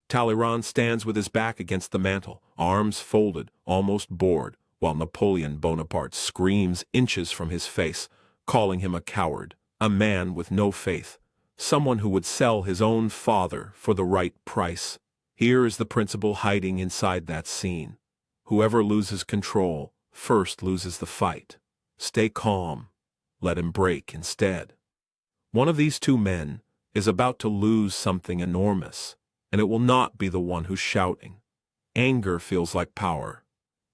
Talleyrand stands with his back against the mantel, arms folded, almost bored, while Napoleon Bonaparte screams inches from his face, calling him a coward, a man with no faith, someone who would sell his own father for the right price. Here is the principle hiding inside that scene. Whoever loses control first loses the fight. Stay calm. Let him break instead. One of these two men is about to lose something enormous, and it will not be the one who's shouting. Anger feels like power.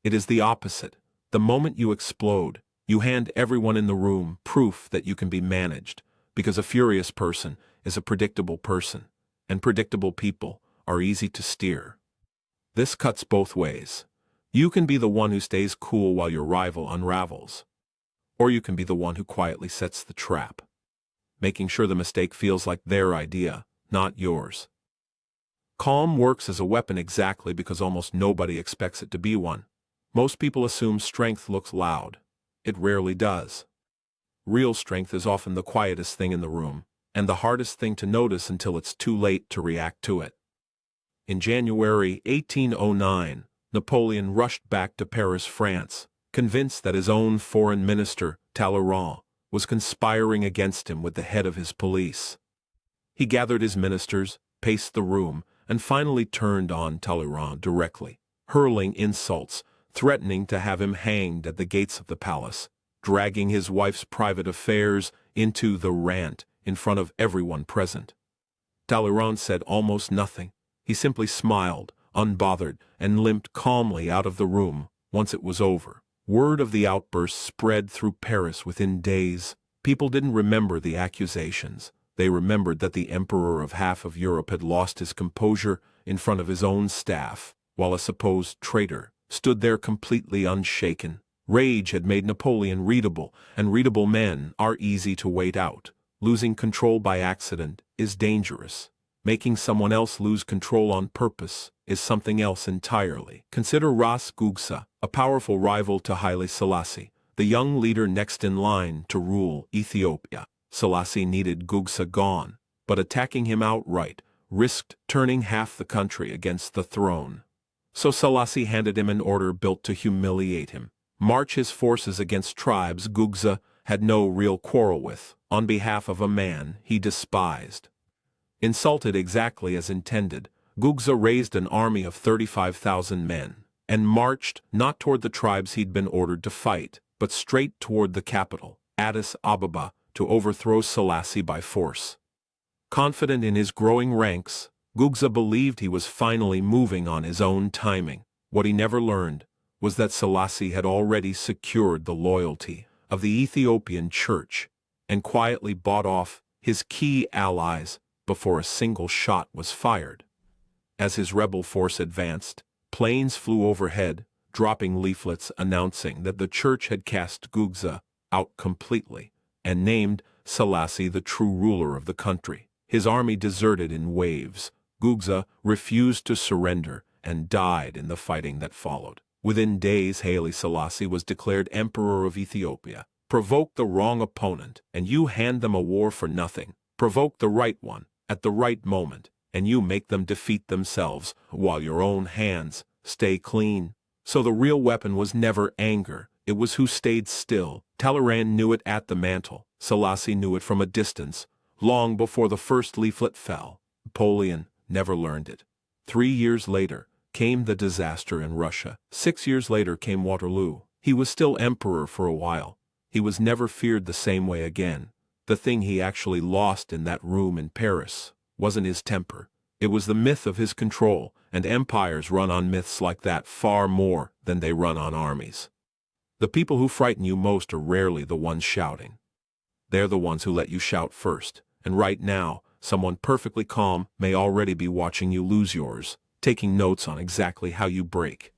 It is the opposite. The moment you explode, you hand everyone in the room proof that you can be managed, because a furious person is a predictable person, and predictable people are easy to steer. This cuts both ways. You can be the one who stays cool while your rival unravels, or you can be the one who quietly sets the trap, making sure the mistake feels like their idea, not yours. Calm works as a weapon exactly because almost nobody expects it to be one. Most people assume strength looks loud. It rarely does. Real strength is often the quietest thing in the room, and the hardest thing to notice until it's too late to react to it. In January 1809, Napoleon rushed back to Paris, France, convinced that his own foreign minister, Talleyrand, was conspiring against him with the head of his police. He gathered his ministers, paced the room, and finally turned on Talleyrand directly, hurling insults, threatening to have him hanged at the gates of the palace, dragging his wife's private affairs into the rant in front of everyone present. Talleyrand said almost nothing. He simply smiled, unbothered, and limped calmly out of the room once it was over. Word of the outburst spread through Paris within days. People didn't remember the accusations. They remembered that the emperor of half of Europe had lost his composure in front of his own staff, while a supposed traitor stood there completely unshaken. Rage had made Napoleon readable, and readable men are easy to wait out. Losing control by accident is dangerous. Making someone else lose control on purpose is something else entirely. Consider Ras Gugsa, a powerful rival to Haile Selassie, the young leader next in line to rule Ethiopia. Selassie needed Gugsa gone, but attacking him outright risked turning half the country against the throne. So Selassie handed him an order built to humiliate him. March his forces against tribes Gugsa had no real quarrel with, on behalf of a man he despised. Insulted exactly as intended, Gugsa raised an army of 35,000 men, and marched not toward the tribes he'd been ordered to fight, but straight toward the capital, Addis Ababa, to overthrow Selassie by force. Confident in his growing ranks, Gugsa believed he was finally moving on his own timing. What he never learned was that Selassie had already secured the loyalty of the Ethiopian church and quietly bought off his key allies before a single shot was fired. As his rebel force advanced, planes flew overhead, dropping leaflets announcing that the church had cast Gugsa out completely and named Selassie the true ruler of the country. His army deserted in waves. Gugsa refused to surrender and died in the fighting that followed. Within days, Haile Selassie was declared Emperor of Ethiopia. Provoke the wrong opponent, and you hand them a war for nothing. Provoke the right one at the right moment, and you make them defeat themselves, while your own hands stay clean. So the real weapon was never anger. It was who stayed still. Talleyrand knew it at the mantle. Selassie knew it from a distance, long before the first leaflet fell. Napoleon never learned it. 3 years later came the disaster in Russia. 6 years later came Waterloo. He was still emperor for a while. He was never feared the same way again. The thing he actually lost in that room in Paris wasn't his temper. It was the myth of his control, and empires run on myths like that far more than they run on armies. The people who frighten you most are rarely the ones shouting. They're the ones who let you shout first, and right now, someone perfectly calm may already be watching you lose yours, taking notes on exactly how you break.